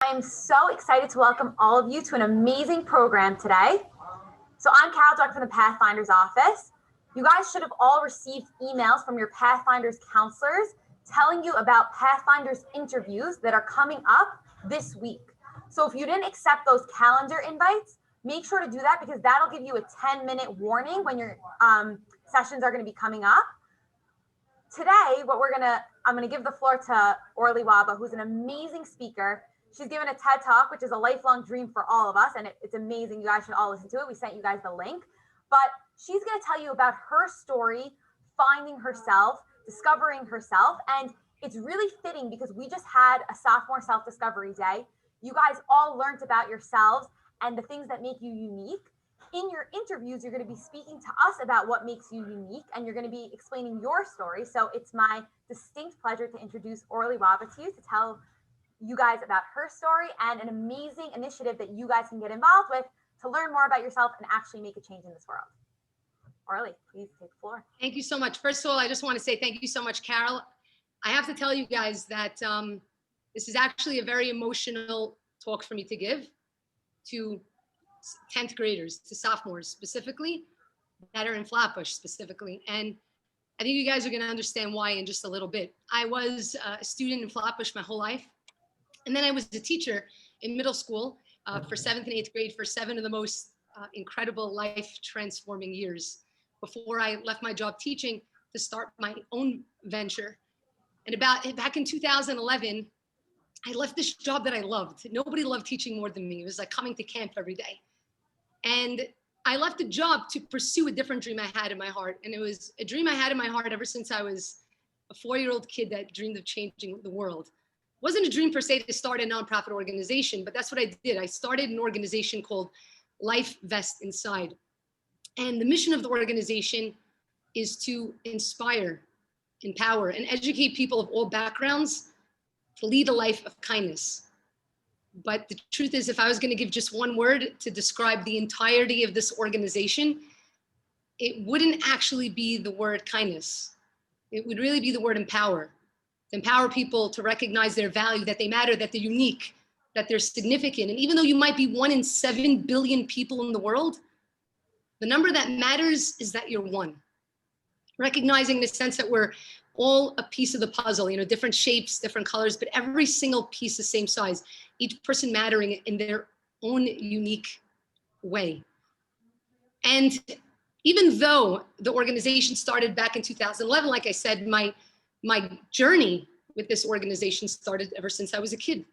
I am so excited to welcome all of you to an amazing program today. So I'm Carol, director from the Pathfinders office. You guys should have all received emails from your Pathfinders counselors telling you about Pathfinders interviews that are coming up this week. So if you didn't accept those calendar invites, make sure to do that because that'll give you a 10-minute warning when your sessions are going to be coming up. Today, I'm going to give the floor to Orly Wahba, who's an amazing speaker. She's given a TED Talk, which is a lifelong dream for all of us, and it's amazing. You guys should all listen to it. We sent you guys the link. But she's going to tell you about her story, finding herself, discovering herself, and it's really fitting because we just had a sophomore self-discovery day. You guys all learned about yourselves and the things that make you unique. In your interviews, you're going to be speaking to us about what makes you unique, and you're going to be explaining your story. So it's my distinct pleasure to introduce Orly Wahba to you to tell you guys about her story and an amazing initiative that you guys can get involved with to learn more about yourself and actually make a change in this world. Orly, please take the floor. Thank you so much. First of all, I just want to say thank you so much, Carol. I have to tell you guys that this is actually a very emotional talk for me to give to 10th graders, to sophomores specifically, that are in Flatbush specifically. And I think you guys are going to understand why in just a little bit. I was a student in Flatbush my whole life. And then I was a teacher in middle school for 7th and 8th grade for 7 of the most incredible life transforming years before I left my job teaching to start my own venture. And back in 2011, I left this job that I loved. Nobody loved teaching more than me. It was like coming to camp every day. And I left the job to pursue a different dream I had in my heart. And it was a dream I had in my heart ever since I was a 4-year-old kid that dreamed of changing the world. It wasn't a dream per se to start a nonprofit organization, but that's what I did. I started an organization called Life Vest Inside. And the mission of the organization is to inspire, empower, and educate people of all backgrounds to lead a life of kindness. But the truth is, if I was going to give just one word to describe the entirety of this organization, it wouldn't actually be the word kindness. It would really be the word empower. To empower people to recognize their value, that they matter, that they're unique, that they're significant. And even though you might be 1 in 7 billion people in the world, the number that matters is that you're one. Recognizing the sense that we're all a piece of the puzzle, different shapes, different colors, but every single piece the same size, each person mattering in their own unique way. And even though the organization started back in 2011, like I said, my journey with this organization started ever since I was a kid.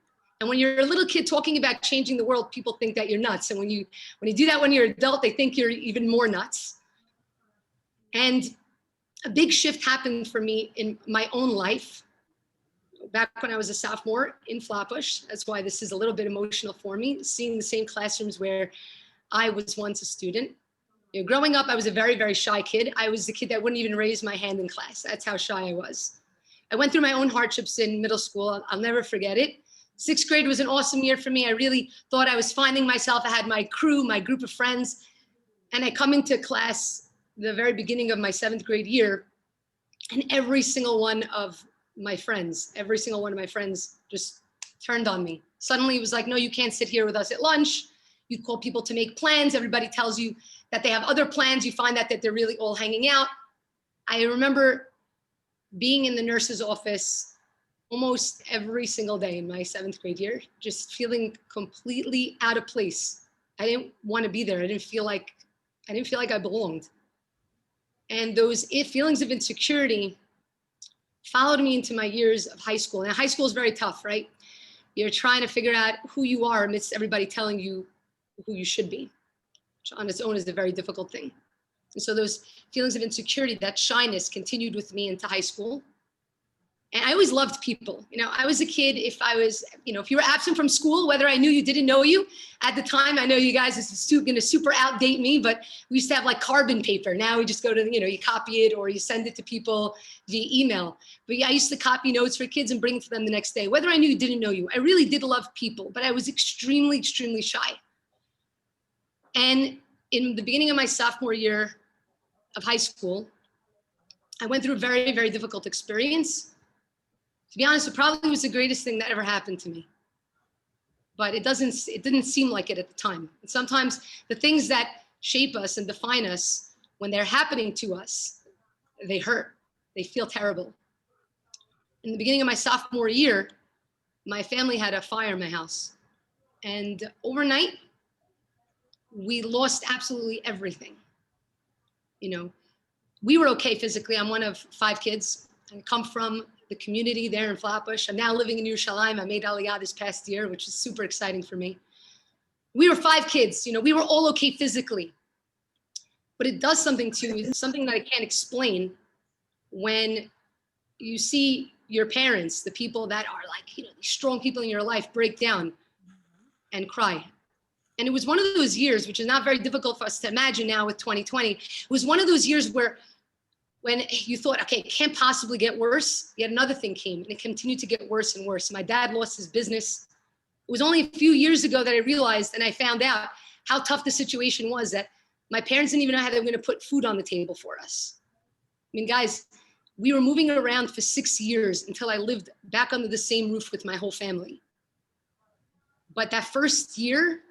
And when you're a little kid talking about changing the world, people think that you're nuts. And when you do that when you're an adult, they think you're even more nuts. And a big shift happened for me in my own life back when I was a sophomore in Flatbush. That's why this is a little bit emotional for me, seeing the same classrooms where I was once a student. Growing up, I was a very, very shy kid. I was the kid that wouldn't even raise my hand in class. That's how shy I was. I went through my own hardships in middle school. I'll never forget it. 6th grade was an awesome year for me. I really thought I was finding myself. I had my crew, my group of friends. And I come into class the very beginning of my 7th grade year, and every single one of my friends just turned on me. Suddenly it was like, no, you can't sit here with us at lunch. You call people to make plans. Everybody tells you that they have other plans. You find out that they're really all hanging out. I remember being in the nurse's office almost every single day in my 7th grade year, just feeling completely out of place. I didn't want to be there. I didn't feel like I belonged. And those feelings of insecurity followed me into my years of high school. And high school is very tough, right? You're trying to figure out who you are amidst everybody telling you who you should be, which on its own is a very difficult thing. And so those feelings of insecurity, that shyness continued with me into high school. And I always loved people. I was a kid, if you were absent from school, whether I knew you, didn't know you, at the time, I know you guys, this is going to super outdate me, but we used to have like carbon paper. Now we just go to, you copy it or you send it to people via email. But yeah, I used to copy notes for kids and bring it to them the next day, whether I knew you, didn't know you. I really did love people, but I was extremely, extremely shy. And in the beginning of my sophomore year of high school, I went through a very, very difficult experience. To be honest, it probably was the greatest thing that ever happened to me. but it didn't seem like it at the time. And sometimes the things that shape us and define us, when they're happening to us, they hurt, they feel terrible. In the beginning of my sophomore year, my family had a fire in my house. And overnight, we lost absolutely everything. You know, we were okay physically. I'm one of 5 kids. I come from the community there in Flatbush. I'm now living in Yerushalayim. I made Aliyah this past year, which is super exciting for me. We were 5 kids. You know, we were all okay physically. But it does something to you, something that I can't explain, when you see your parents, the people that are like, you know, these strong people in your life, break down and cry. And it was one of those years, which is not very difficult for us to imagine now with 2020. It was one of those years where when you thought, okay, it can't possibly get worse, yet another thing came and it continued to get worse and worse. My dad lost his business. It was only a few years ago that I realized and I found out how tough the situation was, that my parents didn't even know how they were going to put food on the table for us. I mean, guys, we were moving around for 6 years until I lived back under the same roof with my whole family. But that first year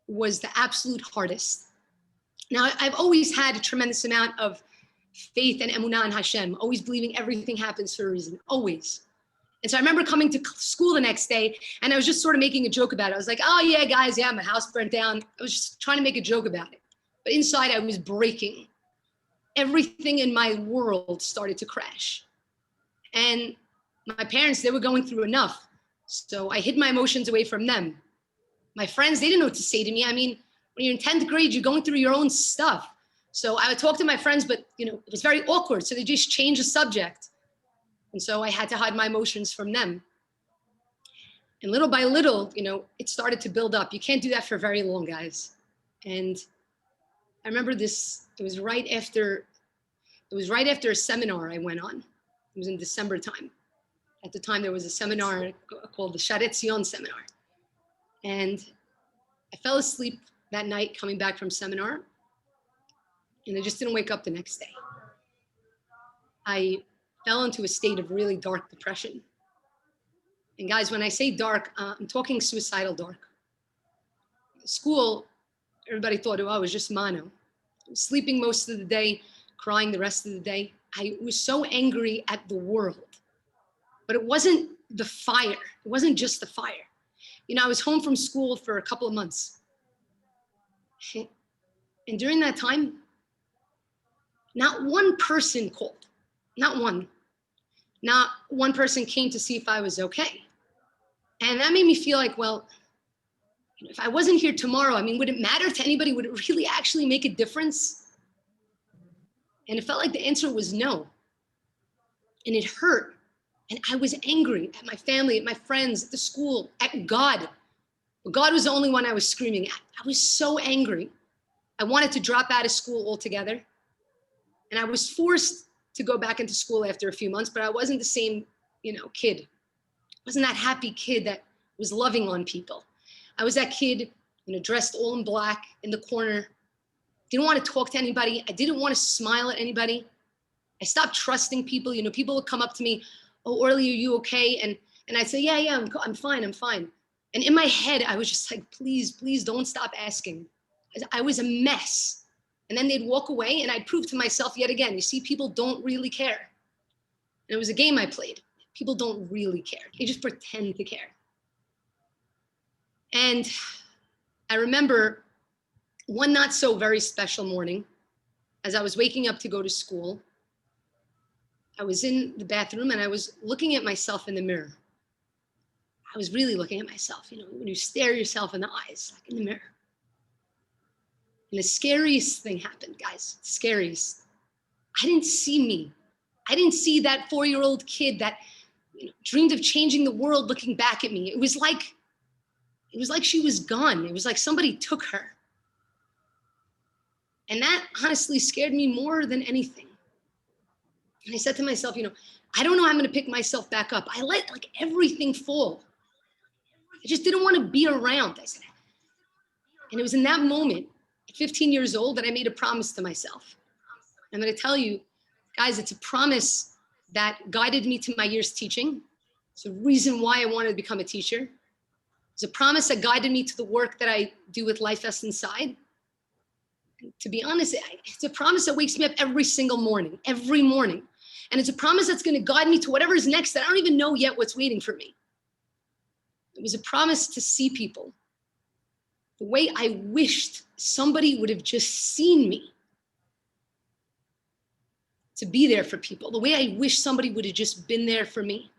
was the absolute hardest. Now, I've always had a tremendous amount of faith and emunah in Hashem, always believing everything happens for a reason, always. And so I remember coming to school the next day and I was just sort of making a joke about it. I was like, oh yeah, guys, yeah, my house burnt down. I was just trying to make a joke about it. But inside I was breaking. Everything in my world started to crash. And my parents, they were going through enough. So I hid my emotions away from them. My friends, they didn't know what to say to me. I mean, when you're in 10th grade, you're going through your own stuff. So I would talk to my friends, but you know, it was very awkward. So they just changed the subject. And so I had to hide my emotions from them. And little by little, you know, it started to build up. You can't do that for very long, guys. And I remember this, it was right after a seminar I went on. It was in December time. At the time, there was a seminar called the Sharet Zion seminar. And I fell asleep that night coming back from seminar. And I just didn't wake up the next day. I fell into a state of really dark depression. And guys, when I say dark, I'm talking suicidal dark. School, everybody thought, oh, I was just mono. I was sleeping most of the day, crying the rest of the day. I was so angry at the world. But it wasn't the fire. It wasn't just the fire. You know, I was home from school for a couple of months. And during that time, not one person called, not one. Not one person came to see if I was okay. And that made me feel like, well, if I wasn't here tomorrow, I mean, would it matter to anybody? Would it really actually make a difference? And it felt like the answer was no. And it hurt. And I was angry at my family, at my friends, at the school, at God. But God was the only one I was screaming at. I was so angry. I wanted to drop out of school altogether. And I was forced to go back into school after a few months, but I wasn't the same, you know, kid. I wasn't that happy kid that was loving on people. I was that kid, you know, dressed all in black in the corner, didn't want to talk to anybody. I didn't want to smile at anybody. I stopped trusting people. You know, people would come up to me, oh, Orly, are you okay? And I'd say, yeah, I'm fine. And in my head, I was just like, please don't stop asking. I was a mess. And then they'd walk away and I'd prove to myself yet again, you see, people don't really care. And it was a game I played. People don't really care. They just pretend to care. And I remember one not so very special morning, as I was waking up to go to school, I was in the bathroom and I was looking at myself in the mirror. I was really looking at myself, you know, when you stare yourself in the eyes, like in the mirror. And the scariest thing happened, guys, the scariest. I didn't see me. I didn't see that 4-year-old kid that, you know, dreamed of changing the world looking back at me. It was like she was gone. It was like somebody took her. And that honestly scared me more than anything. And I said to myself, you know, I don't know how I'm going to pick myself back up. I let like everything fall. I just didn't want to be around. I said, and it was in that moment, at 15 years old, that I made a promise to myself. I'm going to tell you, guys, it's a promise that guided me to my years teaching. It's the reason why I wanted to become a teacher. It's a promise that guided me to the work that I do with Life Vest Inside. To be honest, it's a promise that wakes me up every single morning, every morning. And it's a promise that's going to guide me to whatever is next that I don't even know yet what's waiting for me. It was a promise to see people the way I wished somebody would have just seen me, to be there for people, the way I wish somebody would have just been there for me.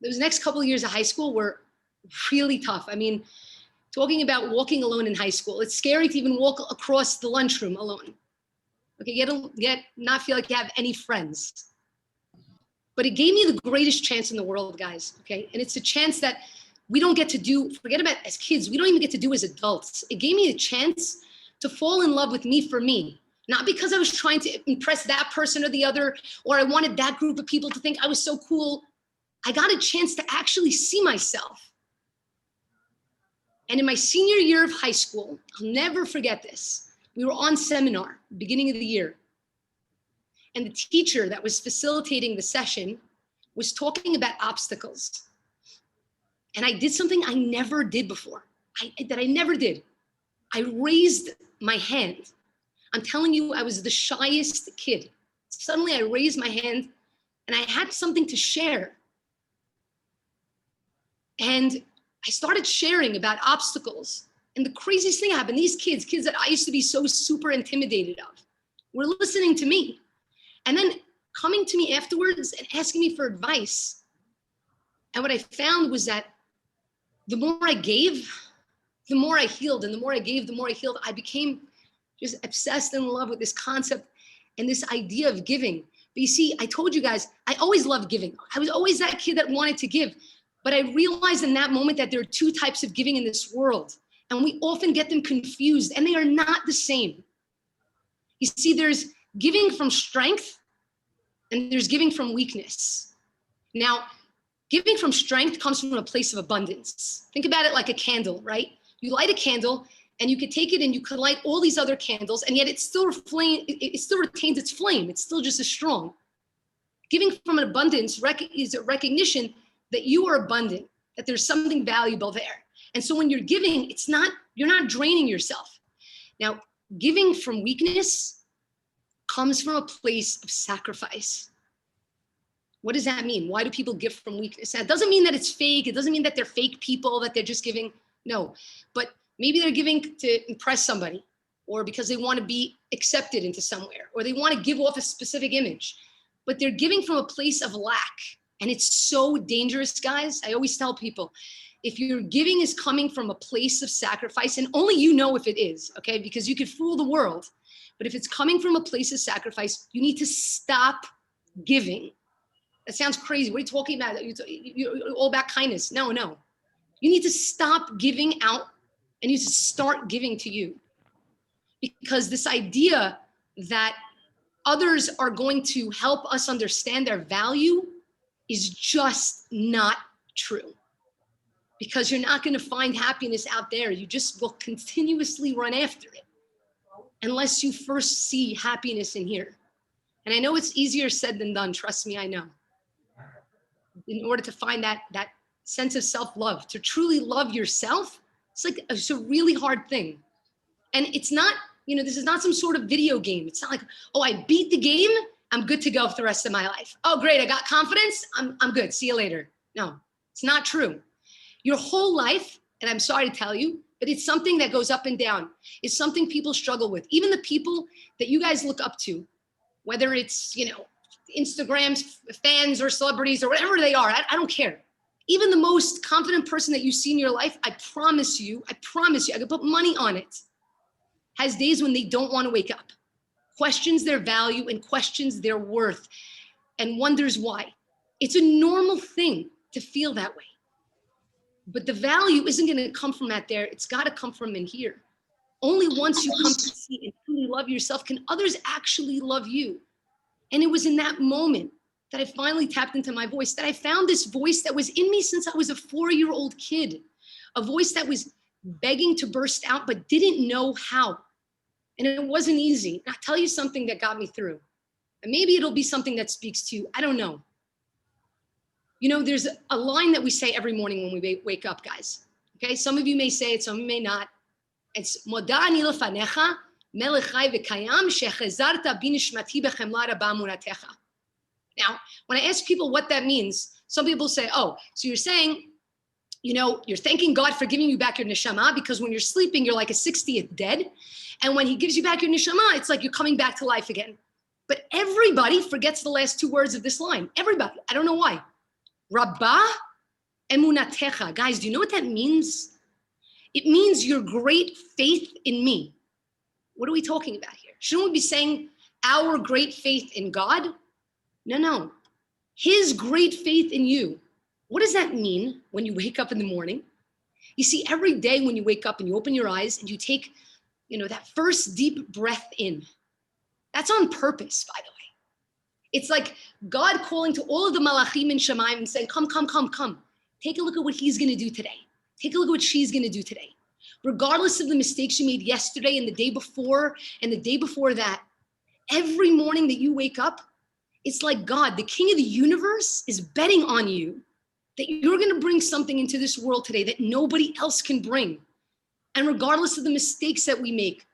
Those next couple of years of high school were really tough. I mean, talking about walking alone in high school, it's scary to even walk across the lunchroom alone. Okay, not feel like you have any friends. But it gave me the greatest chance in the world, guys, okay? And it's a chance that we don't get to do, forget about as kids, we don't even get to do as adults. It gave me a chance to fall in love with me for me. Not because I was trying to impress that person or the other, or I wanted that group of people to think I was so cool. I got a chance to actually see myself. And in my senior year of high school, I'll never forget this. We were on seminar, beginning of the year. And the teacher that was facilitating the session was talking about obstacles. And I did something I never did before, that I never did. I raised my hand. I'm telling you, I was the shyest kid. Suddenly I raised my hand and I had something to share. And I started sharing about obstacles. And the craziest thing happened, these kids that I used to be so super intimidated of, were listening to me. And then coming to me afterwards and asking me for advice. And what I found was that the more I gave, the more I healed. And the more I gave, the more I healed. I became just obsessed in love with this concept and this idea of giving. But you see, I told you guys, I always loved giving. I was always that kid that wanted to give. But I realized in that moment that there are two types of giving in this world. And we often get them confused, and they are not the same. You see, there's giving from strength, and there's giving from weakness. Now, giving from strength comes from a place of abundance. Think about it like a candle, right? You light a candle, and you could take it and you could light all these other candles, and yet it still retains its flame. It's still just as strong. Giving from an abundance is a recognition that you are abundant, that there's something valuable there. And so when you're giving, you're not draining yourself. Now, giving from weakness comes from a place of sacrifice. What does that mean? Why do people give from weakness? That doesn't mean that it's fake. It doesn't mean that they're fake people, that they're just giving. No, but maybe they're giving to impress somebody, or because they want to be accepted into somewhere, or they want to give off a specific image, but they're giving from a place of lack. And it's so dangerous, guys. I always tell people, if your giving is coming from a place of sacrifice, and only you know if it is, okay? Because you could fool the world. But if it's coming from a place of sacrifice, you need to stop giving. That sounds crazy. What are you talking about? You're all about kindness. No. You need to stop giving out and you need to start giving to you. Because this idea that others are going to help us understand their value is just not true. Because you're not going to find happiness out there. You just will continuously run after it unless you first see happiness in here. And I know it's easier said than done. Trust me, I know. In order to find that sense of self-love, to truly love yourself, it's a really hard thing. And it's not, this is not some sort of video game. It's not like, oh, I beat the game, I'm good to go for the rest of my life. Oh, great, I got confidence, I'm good, see you later. No, it's not true. Your whole life, and I'm sorry to tell you, but it's something that goes up and down. It's something people struggle with. Even the people that you guys look up to, whether it's, Instagram's fans or celebrities or whatever they are, I don't care. Even the most confident person that you see in your life, I promise you, I could put money on it, has days when they don't want to wake up, questions their value and questions their worth and wonders why. It's a normal thing to feel that way. But the value isn't going to come from that there. It's got to come from in here. Only once you come to see and truly love yourself can others actually love you. And it was in that moment that I finally tapped into my voice, that I found this voice that was in me since I was a 4-year-old kid, a voice that was begging to burst out, but didn't know how. And it wasn't easy. I'll tell you something that got me through. And maybe it'll be something that speaks to you. I don't know. There's a line that we say every morning when we wake up, guys. Okay, some of you may say it, some of you may not. It's Moda ani lefanecha melech chai v'kayam shechezarta binishmati bechemla rabba munatecha. Now, when I ask people what that means, some people say, oh, so you're saying, you're thanking God for giving you back your neshama, because when you're sleeping, you're like a 60th dead. And when he gives you back your neshama, it's like you're coming back to life again. But everybody forgets the last two words of this line. Everybody. I don't know why. Rabba emunatecha. Guys, do you know what that means? It means your great faith in me. What are we talking about here? Shouldn't we be saying our great faith in God? No. His great faith in you. What does that mean when you wake up in the morning? You see, every day when you wake up and you open your eyes and you take, that first deep breath in, that's on purpose, by the way. It's like God calling to all of the malachim in Shemaim and saying, come. Take a look at what he's going to do today. Take a look at what she's going to do today. Regardless of the mistakes you made yesterday and the day before and the day before that, every morning that you wake up, it's like God, the king of the universe, is betting on you that you're going to bring something into this world today that nobody else can bring. And regardless of the mistakes that we make,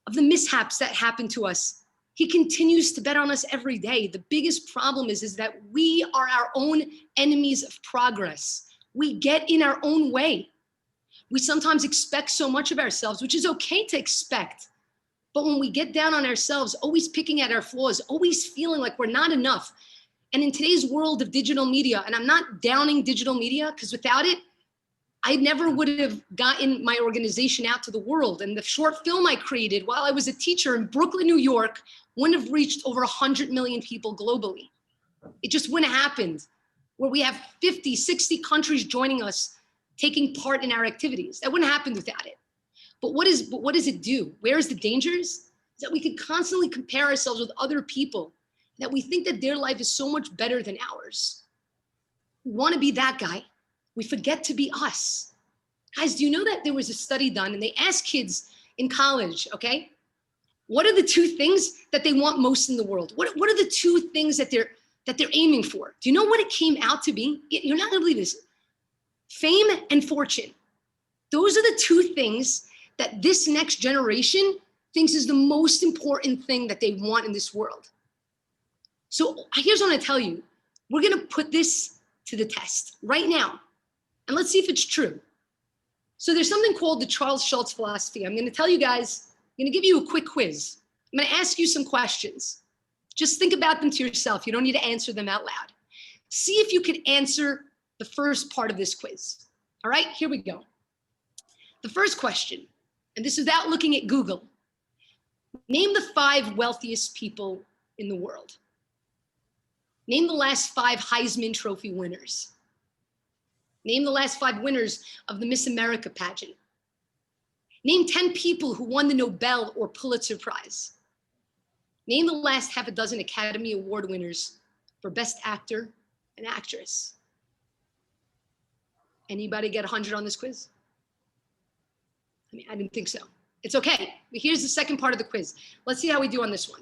of the mishaps that happen to us, he continues to bet on us every day. The biggest problem is that we are our own enemies of progress. We get in our own way. We sometimes expect so much of ourselves, which is okay to expect. But when we get down on ourselves, always picking at our flaws, always feeling like we're not enough. And in today's world of digital media, and I'm not downing digital media, because without it, I never would have gotten my organization out to the world. And the short film I created while I was a teacher in Brooklyn, New York, wouldn't have reached over 100 million people globally. It just wouldn't have happened, where we have 50, 60 countries joining us, taking part in our activities. That wouldn't happen without it. But what does it do? Where is the dangers? Is that we could constantly compare ourselves with other people, that we think that their life is so much better than ours. We want to be that guy. We forget to be us. Guys, do you know that there was a study done and they asked kids in college, okay, what are the two things that they want most in the world? What are the two things that they're aiming for? Do you know what it came out to be? You're not going to believe this. Fame and fortune. Those are the two things that this next generation thinks is the most important thing that they want in this world. So here's what I tell you. We're going to put this to the test right now. And let's see if it's true. So there's something called the Charles Schultz philosophy. I'm going to tell you guys, I'm going to give you a quick quiz. I'm going to ask you some questions. Just think about them to yourself. You don't need to answer them out loud. See if you could answer the first part of this quiz. All right, here we go. The first question, and this is without looking at Google. Name the 5 wealthiest people in the world. Name the last 5 Heisman Trophy winners. Name the last 5 winners of the Miss America pageant. Name 10 people who won the Nobel or Pulitzer Prize. Name the last half a dozen Academy Award winners for Best Actor and Actress. Anybody get 100 on this quiz? I mean, I didn't think so. It's okay. But here's the second part of the quiz. Let's see how we do on this one.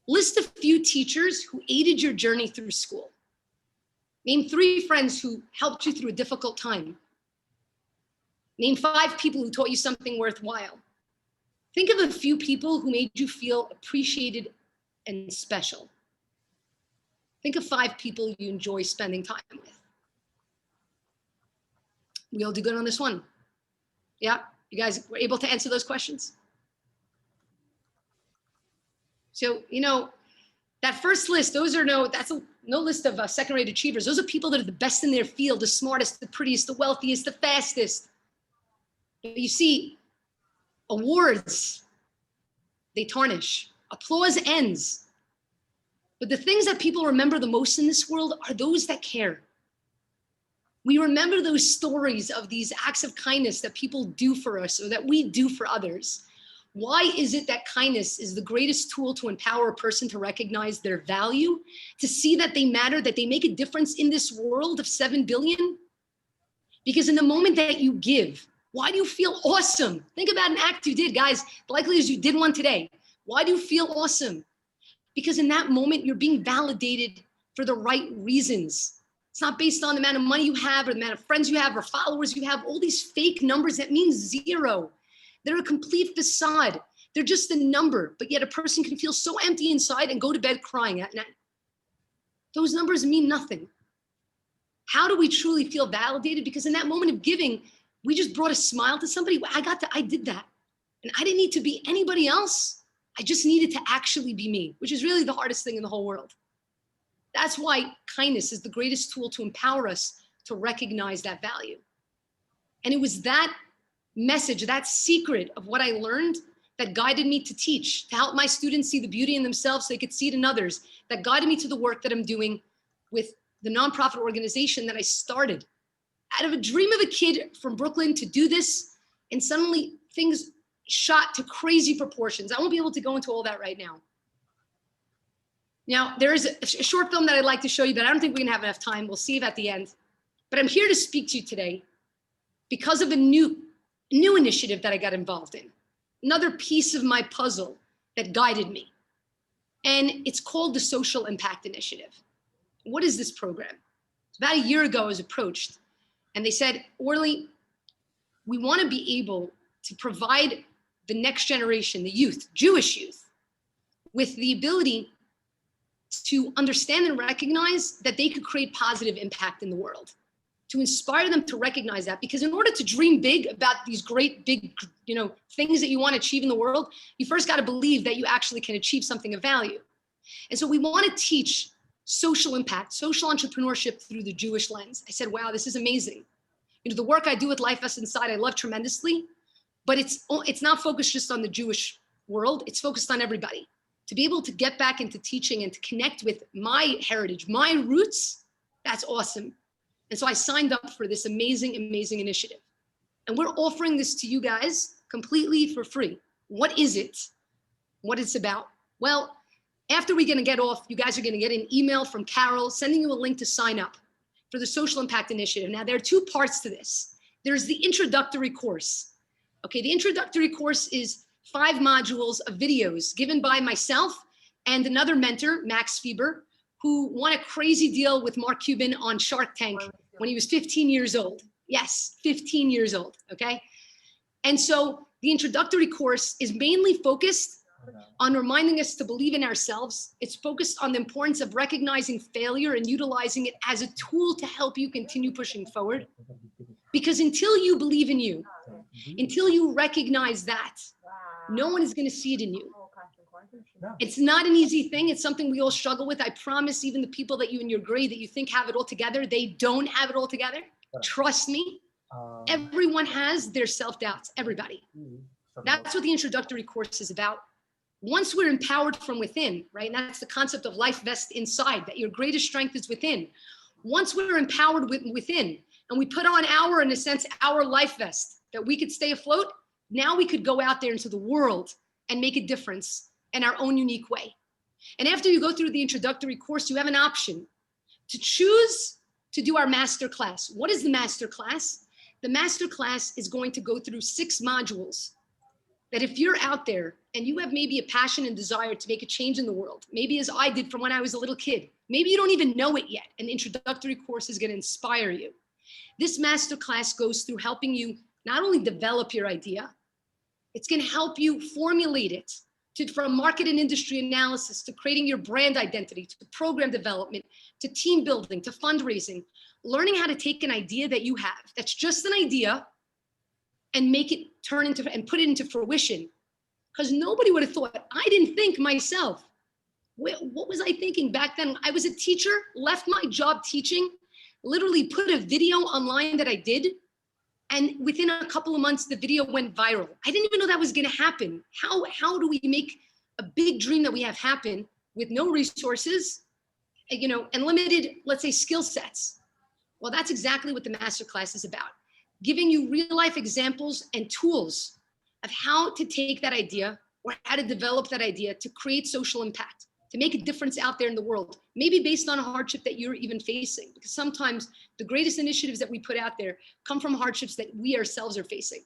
List a few teachers who aided your journey through school. Name 3 friends who helped you through a difficult time. Name 5 people who taught you something worthwhile. Think of a few people who made you feel appreciated and special. Think of 5 people you enjoy spending time with. We all do good on this one. Yeah, you guys were able to answer those questions? So, that first list, that's no list of second-rate achievers. Those are people that are the best in their field, the smartest, the prettiest, the wealthiest, the fastest. But you see, awards, they tarnish. Applause ends. But the things that people remember the most in this world are those that care. We remember those stories of these acts of kindness that people do for us or that we do for others. Why is it that kindness is the greatest tool to empower a person to recognize their value, to see that they matter, that they make a difference in this world of 7 billion? Because in the moment that you give, why do you feel awesome? Think about an act you did, guys. The likelihood is you did one today. Why do you feel awesome? Because in that moment, you're being validated for the right reasons. It's not based on the amount of money you have or the amount of friends you have or followers you have. All these fake numbers that mean zero. They're a complete facade. They're just a number, but yet a person can feel so empty inside and go to bed crying at night. Those numbers mean nothing. How do we truly feel validated? Because in that moment of giving, we just brought a smile to somebody. I did that. And I didn't need to be anybody else. I just needed to actually be me, which is really the hardest thing in the whole world. That's why kindness is the greatest tool to empower us to recognize that value. And it was that message, that secret of what I learned that guided me to teach, to help my students see the beauty in themselves so they could see it in others, that guided me to the work that I'm doing with the nonprofit organization that I started. Out of a dream of a kid from Brooklyn to do this, and suddenly things shot to crazy proportions. I won't be able to go into all that right now. Now, there is a short film that I'd like to show you, but I don't think we're gonna have enough time. We'll see it at the end. But I'm here to speak to you today because of a new initiative that I got involved in. Another piece of my puzzle that guided me. And it's called the Social Impact Initiative. What is this program? About a year ago, I was approached and they said, Orly, we want to be able to provide the next generation, the youth, Jewish youth, with the ability to understand and recognize that they could create positive impact in the world, to inspire them to recognize that. Because in order to dream big about these great big, things that you want to achieve in the world, you first got to believe that you actually can achieve something of value. And so we want to teach social impact, social entrepreneurship through the Jewish lens. I said, wow, this is amazing. The work I do with Life Vest Inside, I love tremendously, but it's not focused just on the Jewish world. It's focused on everybody. To be able to get back into teaching and to connect with my heritage, my roots, that's awesome. And so I signed up for this amazing, amazing initiative. And we're offering this to you guys completely for free. What is it? What it's about? Well, after we're gonna get off, you guys are gonna get an email from Carol sending you a link to sign up for the Social Impact Initiative. Now, there are two parts to this. There's the introductory course. Okay, the introductory course is 5 modules of videos given by myself and another mentor, Max Fieber, who won a crazy deal with Mark Cuban on Shark Tank when he was 15 years old. Yes, 15 years old, okay? And so the introductory course is mainly focused on reminding us to believe in ourselves. It's focused on the importance of recognizing failure and utilizing it as a tool to help you continue pushing forward. Because until you believe in you, until you recognize that, no one is gonna see it in you. It's not an easy thing. It's something we all struggle with. I promise even the people that you in your grade that you think have it all together, they don't have it all together. Trust me, everyone has their self-doubts, everybody. That's what the introductory course is about. Once we're empowered from within, right? And that's the concept of Life Vest Inside, that your greatest strength is within. Once we're empowered within and we put on in a sense, our life vest, that we could stay afloat, now we could go out there into the world and make a difference in our own unique way. And after you go through the introductory course, you have an option to choose to do our master class. What is the master class? The master class is going to go through 6 modules that if you're out there and you have maybe a passion and desire to make a change in the world, maybe as I did from when I was a little kid, maybe you don't even know it yet, an introductory course is going to inspire you. This master class goes through helping you not only develop your idea, it's going to help you formulate it from market and industry analysis to creating your brand identity, to program development, to team building, to fundraising, learning how to take an idea that you have, that's just an idea, and make it turn into and put it into fruition. Because nobody would have thought, I didn't think myself. What was I thinking back then? I was a teacher, left my job teaching, literally put a video online that I did. And within a couple of months, the video went viral. I didn't even know that was gonna happen. How do we make a big dream that we have happen with no resources, and limited, let's say, skill sets? Well, that's exactly what the masterclass is about. Giving you real life examples and tools of how to take that idea or how to develop that idea to create social impact, to make a difference out there in the world, maybe based on a hardship that you're even facing. Because sometimes the greatest initiatives that we put out there come from hardships that we ourselves are facing.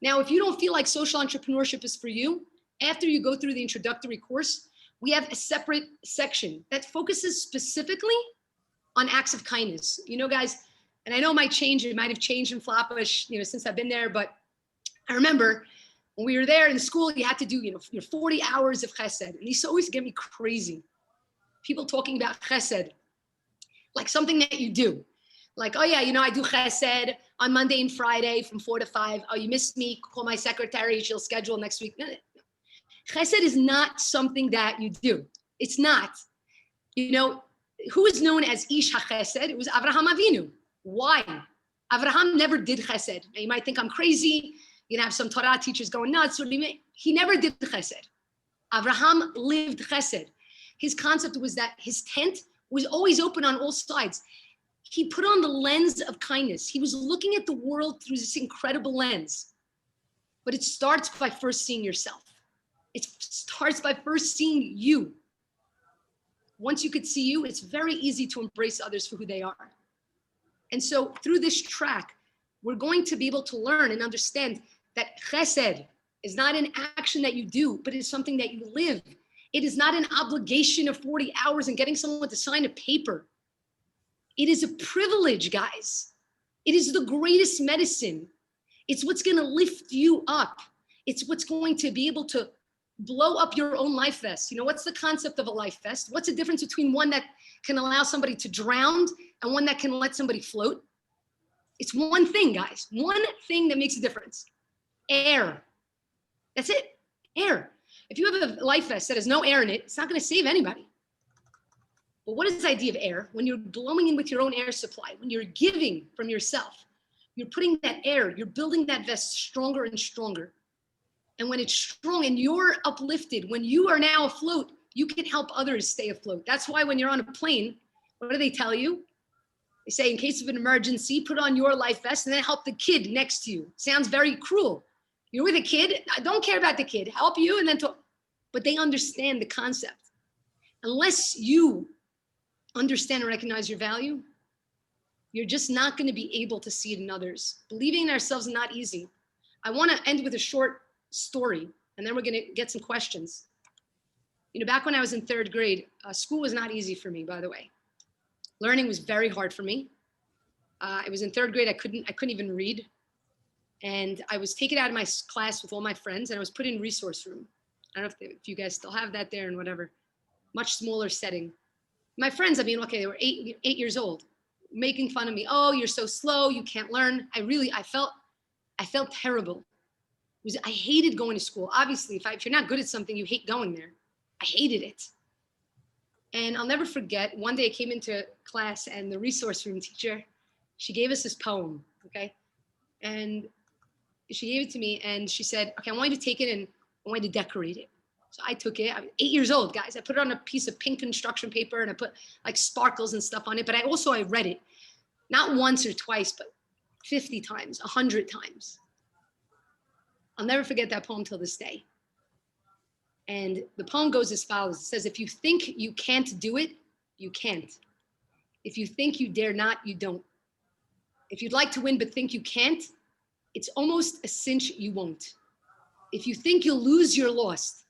Now, if you don't feel like social entrepreneurship is for you, after you go through the introductory course, we have a separate section that focuses specifically on acts of kindness. You know, guys, and I know it might change. It might have changed in Flatbush, you know, since I've been there. But I remember when we were there in school, you had to do, you know, your 40 hours of chesed. And these always get me crazy. People talking about chesed, like something that you do. Like, oh yeah, you know, I do chesed on Monday and Friday from 4 to 5. Oh, you missed me, call my secretary, she'll schedule next week. No, no. Chesed is not something that you do. It's not. You know, who is known as Ish HaChesed? It was Avraham Avinu. Why? Avraham never did chesed. Now, you might think I'm crazy. You know, have some Torah teachers going nuts. What do you mean? He never did chesed. Avraham lived chesed. His concept was that his tent was always open on all sides. He put on the lens of kindness. He was looking at the world through this incredible lens. But it starts by first seeing yourself. It starts by first seeing you. Once you could see you, it's very easy to embrace others for who they are. And so through this track, we're going to be able to learn and understand that chesed is not an action that you do, but it's something that you live. It is not an obligation of 40 hours and getting someone to sign a paper. It is a privilege, guys. It is the greatest medicine. It's what's going to lift you up. It's what's going to be able to blow up your own life vest. You know, what's the concept of a life vest? What's the difference between one that can allow somebody to drown and one that can let somebody float? It's one thing, guys. One thing that makes a difference. Air. That's it. Air. If you have a life vest that has no air in it, it's not going to save anybody. But what is the idea of air? When you're blowing in with your own air supply, when you're giving from yourself, you're putting that air, you're building that vest stronger and stronger. And when it's strong and you're uplifted, when you are now afloat, you can help others stay afloat. That's why when you're on a plane, what do they tell you? They say, in case of an emergency, put on your life vest and then help the kid next to you. Sounds very cruel. You're with a kid, I don't care about the kid, help you and then talk. But they understand the concept. Unless you understand and recognize your value, you're just not going to be able to see it in others. Believing in ourselves is not easy. I want to end with a short story, and then we're going to get some questions. You know, back when I was in 3rd grade, school was not easy for me, by the way. Learning was very hard for me. I was in 3rd grade. I couldn't even read. And I was taken out of my class with all my friends, and I was put in resource room. I don't know if you guys still have that there and whatever. Much smaller setting. My friends, I mean, okay, they were 8 years old, making fun of me. Oh, you're so slow. You can't learn. I felt terrible. I hated going to school. Obviously, if you're not good at something, you hate going there. I hated it. And I'll never forget, one day I came into class and the resource room teacher, she gave us this poem, okay? And she gave it to me and she said, okay, I want you to take it and I want you to decorate it. So I took it. I was 8 years old, guys. I put it on a piece of pink construction paper and I put like sparkles and stuff on it. But I read it, not once or twice, but 50 times, 100 times. I'll never forget that poem till this day. And the poem goes as follows. It says, if you think you can't do it, you can't. If you think you dare not, you don't. If you'd like to win but think you can't, it's almost a cinch you won't. If you think you'll lose, you're lost.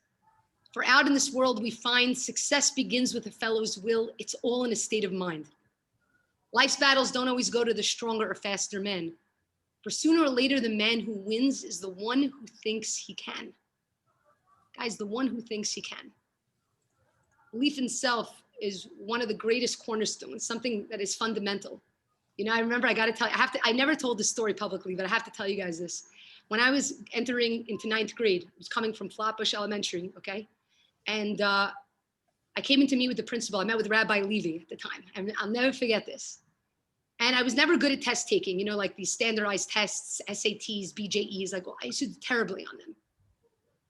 For out in this world we find success begins with a fellow's will. It's all in a state of mind. Life's battles don't always go to the stronger or faster men. For sooner or later, the man who wins is the one who thinks he can. Guys, the one who thinks he can. Belief in self is one of the greatest cornerstones, something that is fundamental. You know, I remember, I got to tell you, I never told this story publicly, but I have to tell you guys this. When I was entering into 9th grade, I was coming from Flatbush Elementary, okay? And I came in to meet with the principal. I met with Rabbi Levy at the time. And I'll never forget this. And I was never good at test taking, you know, like these standardized tests, SATs, BJEs, like, well, I used to do terribly on them.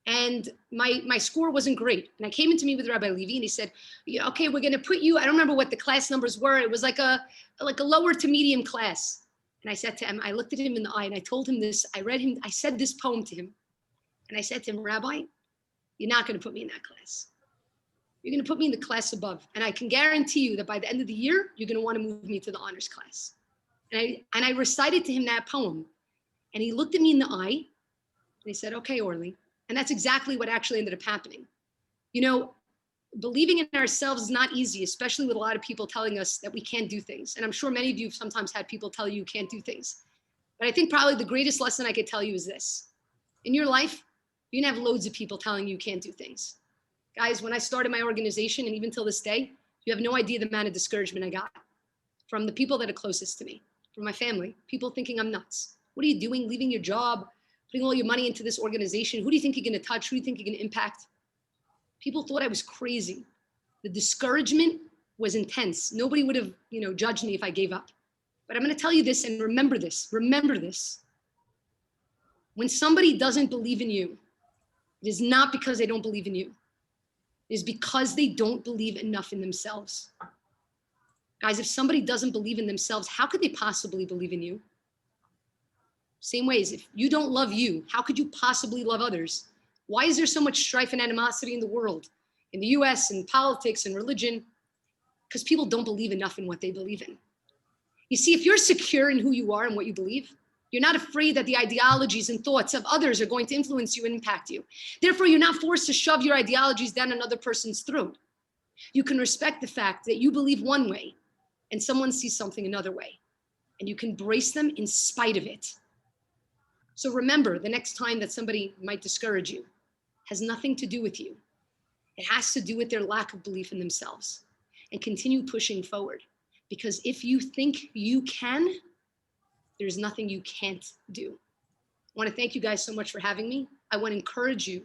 And my score wasn't great. And I came in to meet with Rabbi Levy and he said, yeah, okay, we're going to put you, I don't remember what the class numbers were. It was like a lower to medium class. And I said to him, I looked at him in the eye and I told him this, I said this poem to him. And I said to him, Rabbi, you're not going to put me in that class. You're going to put me in the class above. And I can guarantee you that by the end of the year, you're going to want to move me to the honors class. And I recited to him that poem. And he looked at me in the eye and he said, okay, Orly. And that's exactly what actually ended up happening. You know, believing in ourselves is not easy, especially with a lot of people telling us that we can't do things. And I'm sure many of you have sometimes had people tell you can't do things. But I think probably the greatest lesson I could tell you is this. In your life, you're gonna have loads of people telling you can't do things. Guys, when I started my organization, and even till this day, you have no idea the amount of discouragement I got from the people that are closest to me, from my family, people thinking I'm nuts. What are you doing, leaving your job, putting all your money into this organization? Who do you think you're gonna touch? Who do you think you're gonna impact? People thought I was crazy. The discouragement was intense. Nobody would have, judged me if I gave up. But I'm gonna tell you this, and remember this, When somebody doesn't believe in you, it is not because they don't believe in you. It is because they don't believe enough in themselves. Guys, if somebody doesn't believe in themselves, how could they possibly believe in you? Same ways, if you don't love you, how could you possibly love others? Why is there so much strife and animosity in the world, in the US, in politics and religion? Because people don't believe enough in what they believe in. You see, if you're secure in who you are and what you believe, you're not afraid that the ideologies and thoughts of others are going to influence you and impact you. Therefore, you're not forced to shove your ideologies down another person's throat. You can respect the fact that you believe one way and someone sees something another way, and you can embrace them in spite of it. So remember, the next time that somebody might discourage you has nothing to do with you. It has to do with their lack of belief in themselves, and continue pushing forward. Because if you think you can, there's nothing you can't do. I want to thank you guys so much for having me. I want to encourage you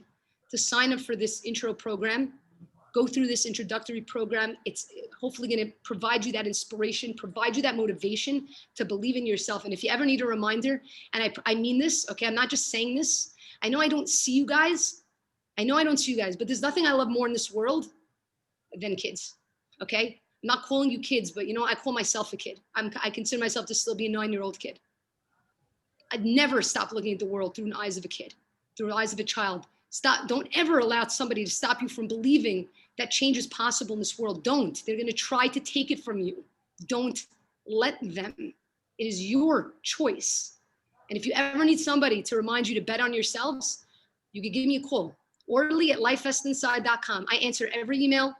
to sign up for this intro program. Go through this introductory program. It's hopefully going to provide you that inspiration, provide you that motivation to believe in yourself. And if you ever need a reminder, and I mean this, okay, I'm not just saying this. I know I don't see you guys. But there's nothing I love more in this world than kids, okay? I'm not calling you kids, but I call myself a kid. I consider myself to still be a 9-year-old kid. I'd never stop looking at the world through the eyes of a kid, through the eyes of a child. Don't ever allow somebody to stop you from believing that change is possible in this world. Don't. They're going to try to take it from you. Don't let them. It is your choice. And if you ever need somebody to remind you to bet on yourselves, you can give me a call. Orly at lifeestinside.com. I answer every email.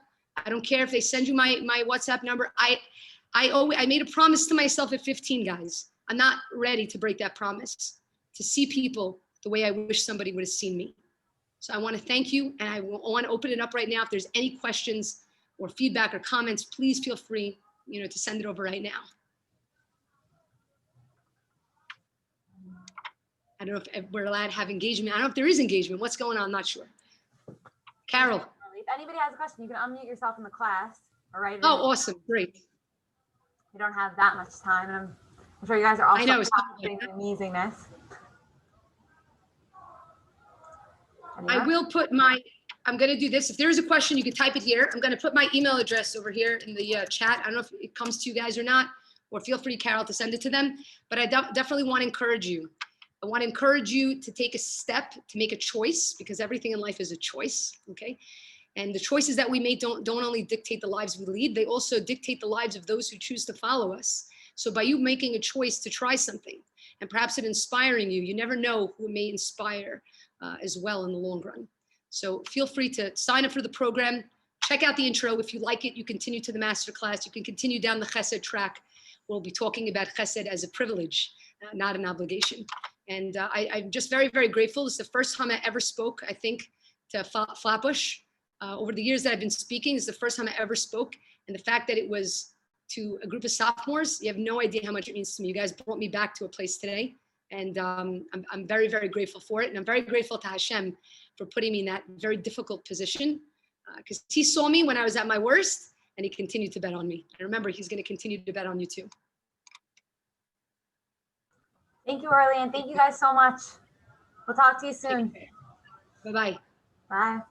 I don't care if they send you my WhatsApp number. I made a promise to myself at 15, guys. I'm not ready to break that promise, to see people the way I wish somebody would have seen me. So I want to thank you, and I want to open it up right now. If there's any questions or feedback or comments, please feel free, to send it over right now. I don't know if we're allowed to have engagement. I don't know if there is engagement. What's going on? I'm not sure. Carol. If anybody has a question, you can unmute yourself in the class or write it. Oh, awesome. Great. We don't have that much time, and I'm sure you guys are all practicing the amazingness. I will put I'm going to do this. If there is a question, you can type it here. I'm going to put my email address over here in the chat. I don't know if it comes to you guys or not, or feel free, Carol, to send it to them. But I definitely want to encourage you. I want to encourage you to take a step, to make a choice, because everything in life is a choice, okay? And the choices that we make don't only dictate the lives we lead, they also dictate the lives of those who choose to follow us. So by you making a choice to try something, and perhaps it inspiring you, you never know who may inspire as well in the long run. So feel free to sign up for the program. Check out the intro. If you like it, you continue to the masterclass. You can continue down the Chesed track. We'll be talking about Chesed as a privilege, not an obligation. And I'm just very, very grateful. This is the first time I ever spoke, I think, to Flatbush. Over the years that I've been speaking, this is the first time I ever spoke. And the fact that it was to a group of sophomores, you have no idea how much it means to me. You guys brought me back to a place today. And I'm very, very grateful for it. And I'm very grateful to Hashem for putting me in that very difficult position, because he saw me when I was at my worst, and he continued to bet on me. And remember, he's going to continue to bet on you too. Thank you, Orly, and thank you guys so much. We'll talk to you soon. Bye-bye. Bye.